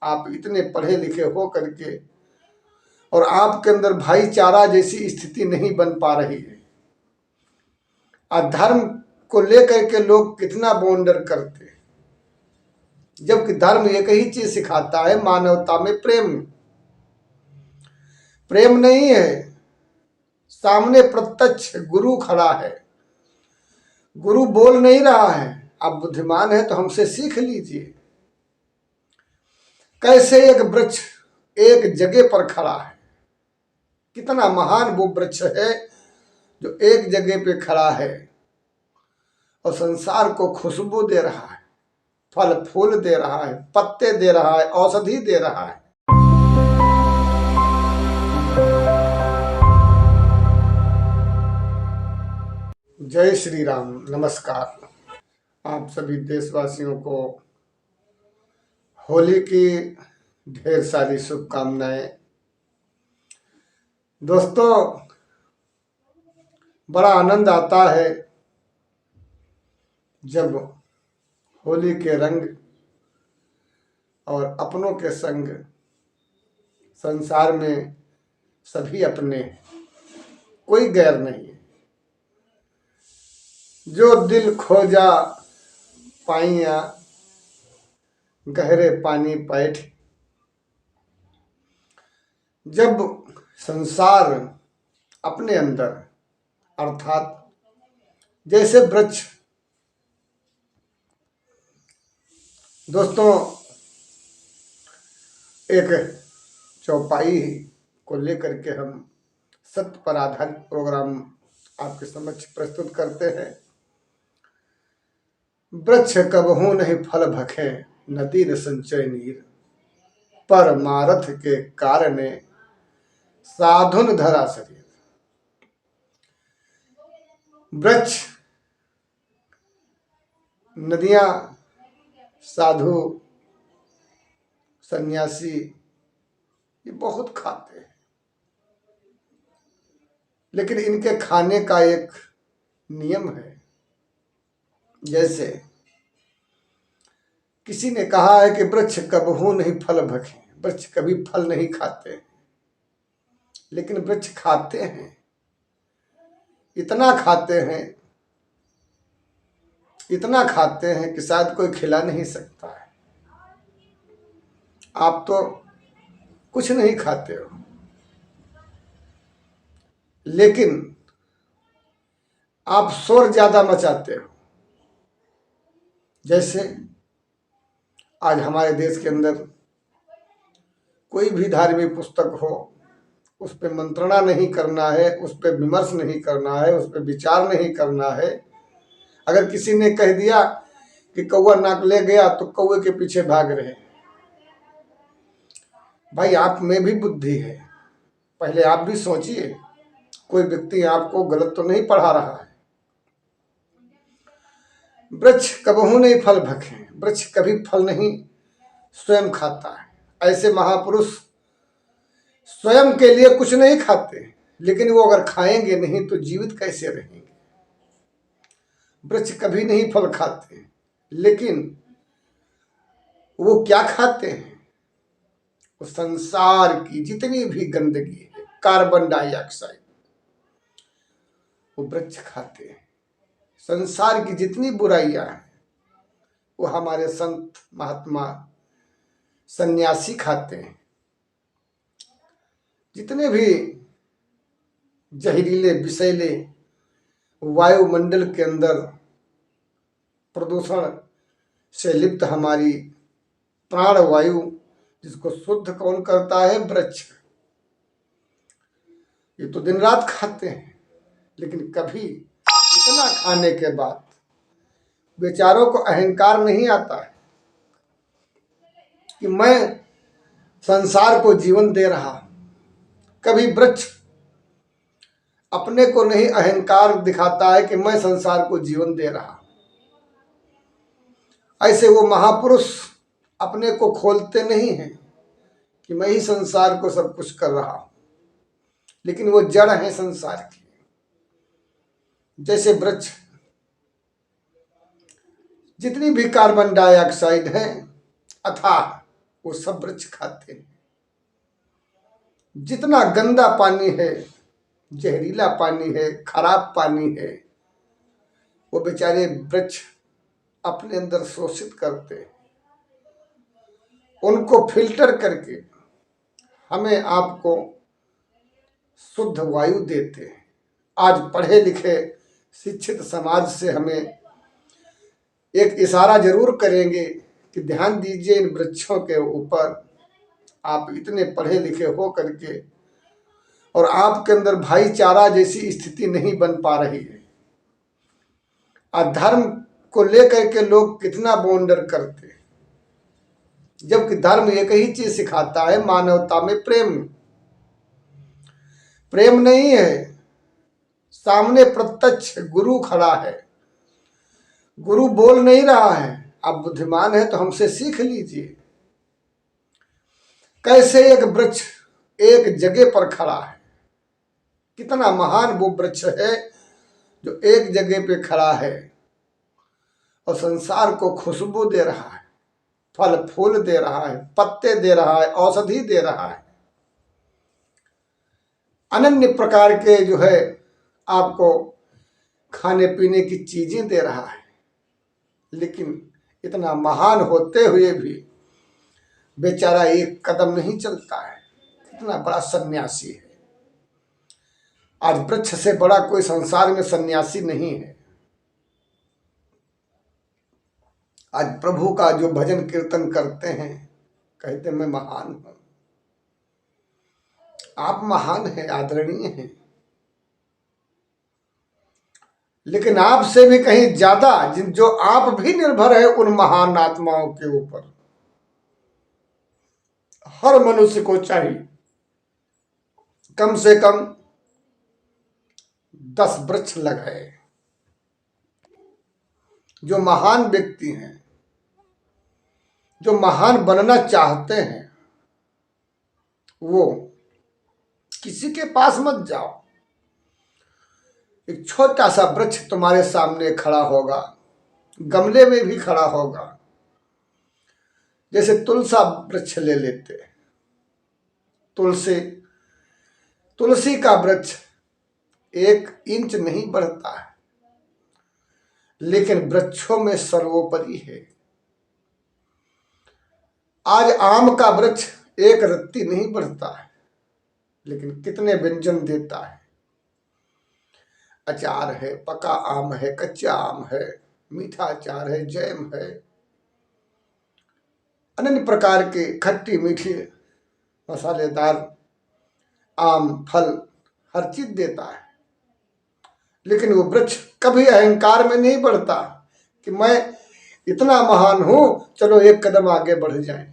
आप इतने पढ़े लिखे हो करके और आपके अंदर भाईचारा जैसी स्थिति नहीं बन पा रही है। धर्म को लेकर के लोग कितना बॉन्डर करते हैं, जबकि धर्म एक ही चीज सिखाता है, मानवता में प्रेम। प्रेम नहीं है, सामने प्रत्यक्ष गुरु खड़ा है, गुरु बोल नहीं रहा है, आप बुद्धिमान है तो हमसे सीख लीजिए। कैसे एक वृक्ष एक जगह पर खड़ा है, कितना महान वो वृक्ष है जो एक जगह पे खड़ा है और संसार को खुशबू दे रहा है, फल फूल दे रहा है, पत्ते दे रहा है, औषधि दे रहा है। जय श्री राम, नमस्कार। आप सभी देशवासियों को होली की ढेर सारी शुभकामनाएं। दोस्तों, बड़ा आनंद आता है जब होली के रंग और अपनों के संग संसार में सभी अपने, कोई गैर नहीं है। जो दिल खोजा पाइया गहरे पानी पैठ। जब संसार अपने अंदर, अर्थात जैसे वृक्ष, दोस्तों एक चौपाई को लेकर के हम सत्य पर आधारित प्रोग्राम आपके समक्ष प्रस्तुत करते हैं। वृक्ष कबहू नहीं फल भखे, नदी न संचय नीर, परमारथ के कारणे साधुन धरा शरीर। वृक्ष, नदियां, साधु, सन्यासी ये बहुत खाते हैं, लेकिन इनके खाने का एक नियम है। जैसे किसी ने कहा है कि वृक्ष कबहू नहीं फल भखे, वृक्ष कभी फल नहीं खाते, लेकिन वृक्ष खाते हैं। इतना खाते हैं, इतना खाते हैं कि शायद कोई खिला नहीं सकता है। आप तो कुछ नहीं खाते हो, लेकिन आप शोर ज्यादा मचाते हो। जैसे आज हमारे देश के अंदर कोई भी धार्मिक पुस्तक हो, उस पर मंत्रणा नहीं करना है, उस पर विमर्श नहीं करना है, उस पर विचार नहीं करना है। अगर किसी ने कह दिया कि कौवा नाक ले गया तो कौवे के पीछे भाग रहे। भाई, आप में भी बुद्धि है, पहले आप भी सोचिए, कोई व्यक्ति आपको गलत तो नहीं पढ़ा रहा है। वृक्ष कबहू नहीं फल भखे, वृक्ष कभी फल नहीं स्वयं खाता है। ऐसे महापुरुष स्वयं के लिए कुछ नहीं खाते, लेकिन वो अगर खाएंगे नहीं तो जीवित कैसे रहेंगे। वृक्ष कभी नहीं फल खाते, लेकिन वो क्या खाते हैं? वो संसार की जितनी भी गंदगी है, कार्बन डाइऑक्साइड, वो वृक्ष खाते हैं। संसार की जितनी बुराइयां हैं वो हमारे संत महात्मा सन्यासी खाते हैं। जितने भी जहरीले विषैले वायुमंडल के अंदर प्रदूषण से लिप्त हमारी प्राण वायु, जिसको शुद्ध कौन करता है? वृक्ष। ये तो दिन रात खाते हैं, लेकिन कभी इतना खाने के बाद बेचारों को अहंकार नहीं आता है कि मैं संसार को जीवन दे रहा। कभी वृक्ष अपने को नहीं अहंकार दिखाता है कि मैं संसार को जीवन दे रहा। ऐसे वो महापुरुष अपने को खोलते नहीं हैं कि मैं ही संसार को सब कुछ कर रहा हूं, लेकिन वो जड़ है संसार की। जैसे वृक्ष जितनी भी कार्बन डाइऑक्साइड है अथाह, वो सब वृक्ष खाते हैं। जितना गंदा पानी है, जहरीला पानी है, खराब पानी है, वो बेचारे वृक्ष अपने अंदर शोषित करते हैं, उनको फिल्टर करके हमें आपको शुद्ध वायु देते हैं। आज पढ़े लिखे शिक्षित समाज से हमें एक इशारा जरूर करेंगे कि ध्यान दीजिए इन वृक्षों के ऊपर। आप इतने पढ़े लिखे हो करके और आपके अंदर भाईचारा जैसी स्थिति नहीं बन पा रही है। आज धर्म को लेकर के लोग कितना बॉन्डर करते हैं, जबकि धर्म एक ही चीज सिखाता है, मानवता में प्रेम। प्रेम नहीं है, सामने प्रत्यक्ष गुरु खड़ा है, गुरु बोल नहीं रहा है, आप बुद्धिमान है तो हमसे सीख लीजिए। कैसे एक वृक्ष एक जगह पर खड़ा है, कितना महान वो वृक्ष है जो एक जगह पे खड़ा है और संसार को खुशबू दे रहा है, फल फूल दे रहा है, पत्ते दे रहा है, औषधि दे रहा है, अनन्य प्रकार के जो है आपको खाने पीने की चीजें दे रहा है। लेकिन इतना महान होते हुए भी बेचारा एक कदम नहीं चलता है। कितना बड़ा सन्यासी है। आज वृक्ष से बड़ा कोई संसार में सन्यासी नहीं है। आज प्रभु का जो भजन कीर्तन करते हैं, कहते मैं महान हूं। आप महान हैं, आदरणीय हैं, लेकिन आपसे भी कहीं ज्यादा जो आप भी निर्भर है उन महान आत्माओं के ऊपर। हर मनुष्य को चाहिए कम से कम 10 वृक्ष लगाए। जो महान व्यक्ति हैं, जो महान बनना चाहते हैं, वो किसी के पास मत जाओ। एक छोटा सा वृक्ष तुम्हारे सामने खड़ा होगा, गमले में भी खड़ा होगा। जैसे तुलसा वृक्ष ले लेते, तुलसी का वृक्ष 1 इंच नहीं बढ़ता है, लेकिन वृक्षों में सर्वोपरि है। आज आम का वृक्ष 1 रत्ती नहीं बढ़ता है, लेकिन कितने व्यंजन देता है। अचार है, पका आम है, कच्चा आम है, मीठा अचार है, जैम है, अनन्य प्रकार के खट्टी मीठी मसालेदार आम फल हर चीज देता है। लेकिन वो वृक्ष कभी अहंकार में नहीं बढ़ता कि मैं इतना महान हूं, चलो 1 कदम आगे बढ़ जाएं।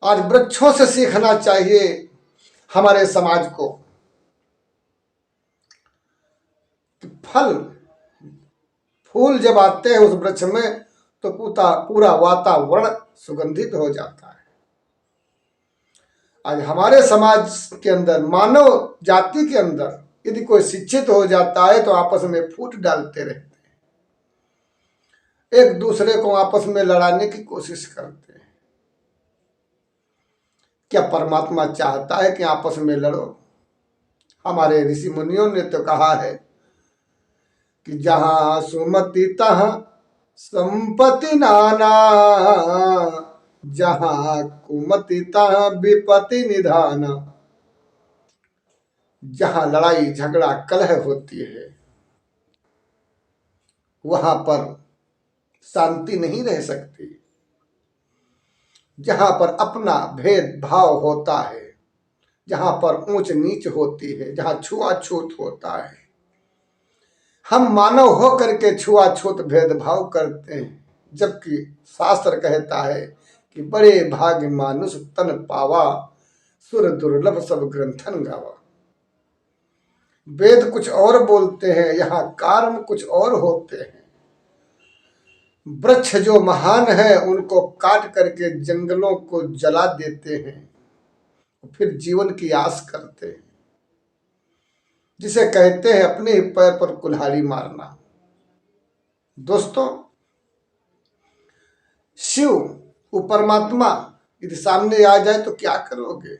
आज वृक्षों से सीखना चाहिए हमारे समाज को कि फल फूल जब आते हैं उस वृक्ष में तो पूरा वातावरण सुगंधित हो जाता है। आज हमारे समाज के अंदर, मानव जाति के अंदर यदि कोई शिक्षित हो जाता है तो आपस में फूट डालते रहते हैं, एक दूसरे को आपस में लड़ाने की कोशिश करते हैं। क्या परमात्मा चाहता है कि आपस में लड़ो? हमारे ऋषि मुनियों ने तो कहा है कि जहां सुमति तहां संपत्ति नाना, जहां कुमति तहां विपत्ति निधाना। जहां लड़ाई झगड़ा कलह होती है वहां पर शांति नहीं रह सकती। जहां पर अपना भेदभाव होता है, जहां पर ऊंच नीच होती है, जहां छुआछूत होता है, हम मानव हो करके छुआछूत भेदभाव करते हैं। जबकि शास्त्र कहता है कि बड़े भाग्य मानुष तन पावा, सुर दुर्लभ सब ग्रंथन गावा। वेद कुछ और बोलते हैं, यहाँ कर्म कुछ और होते हैं। वृक्ष जो महान है उनको काट करके जंगलों को जला देते हैं, फिर जीवन की आस करते हैं, जिसे कहते हैं अपने ही पैर पर कुल्हाड़ी मारना। दोस्तों, शिव, वो परमात्मा यदि सामने आ जाए तो क्या करोगे?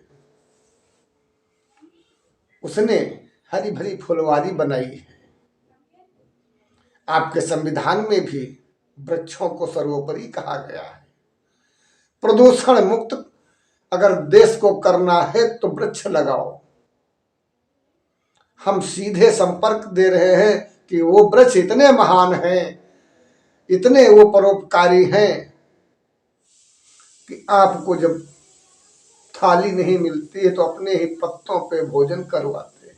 उसने हरी भरी फुलवारी बनाई है। आपके संविधान में भी वृक्षों को सर्वोपरि कहा गया है। प्रदूषण मुक्त अगर देश को करना है तो वृक्ष लगाओ। हम सीधे संपर्क दे रहे हैं कि वो वृक्ष इतने महान हैं, इतने वो परोपकारी हैं कि आपको जब थाली नहीं मिलती है तो अपने ही पत्तों पे भोजन करवाते हैं।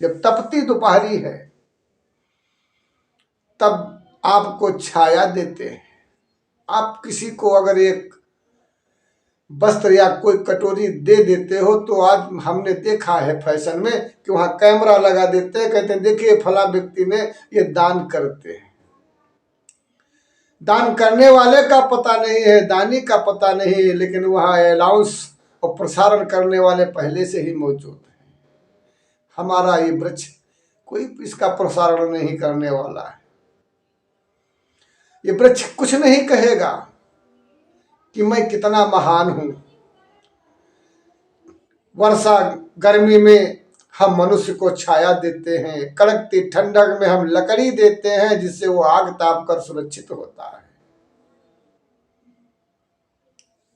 जब तपती दोपहरी है तब आपको छाया देते हैं। आप किसी को अगर एक वस्त्र या कोई कटोरी दे देते हो तो आज हमने देखा है फैशन में कि वहां कैमरा लगा देते हैं, कहते हैं देखिए फला व्यक्ति ने ये दान करते हैं। दान करने वाले का पता नहीं है, दानी का पता नहीं है, लेकिन वहां अनाउंस और प्रसारण करने वाले पहले से ही मौजूद हैं। हमारा ये वृक्ष कोई इसका प्रसारण नहीं करने वाला है। ये वृक्ष कुछ नहीं कहेगा कि मैं कितना महान हूं। वर्षा गर्मी में हम मनुष्य को छाया देते हैं, कड़कती ठंडक में हम लकड़ी देते हैं जिससे वो आग ताप कर सुरक्षित होता है।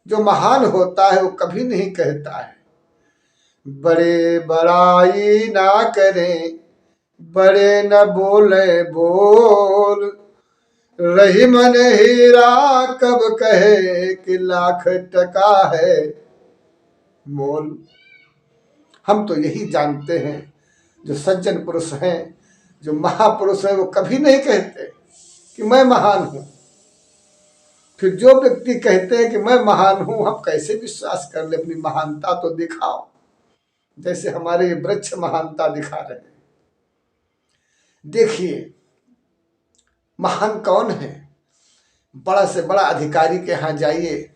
जो महान होता है वो कभी नहीं कहता है बड़े बड़ाई ना करें, बड़े न बोले बोल, रही मन हीरा कब कहे कि लाख टका है मोल। हम तो यही जानते हैं, जो सज्जन पुरुष हैं, जो महापुरुष हैं, वो कभी नहीं कहते कि मैं महान हूं। फिर जो व्यक्ति कहते हैं कि मैं महान हूं, हम कैसे विश्वास कर ले? अपनी महानता तो दिखाओ, जैसे हमारे वृक्ष महानता दिखा रहे हैं। देखिए महान कौन है? बड़ा से बड़ा अधिकारी के यहाँ जाइए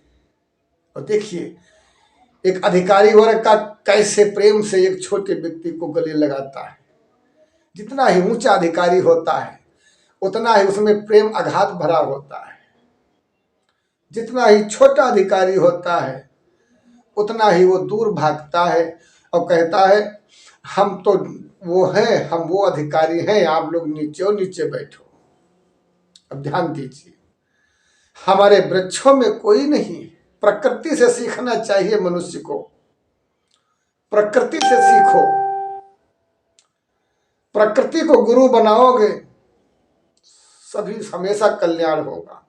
और देखिए एक अधिकारी वर्ग का कैसे प्रेम से एक छोटे व्यक्ति को गले लगाता है। जितना ही ऊंचा अधिकारी होता है उतना ही उसमें प्रेम अगाध भरा होता है। जितना ही छोटा अधिकारी होता है उतना ही वो दूर भागता है और कहता है हम तो वो हैं, हम वो अधिकारी हैं, आप लोग नीचे नीचे बैठो। अब ध्यान दीजिए, हमारे वृक्षों में कोई नहीं। प्रकृति से सीखना चाहिए मनुष्य को। प्रकृति से सीखो, प्रकृति को गुरु बनाओगे, सभी हमेशा कल्याण होगा।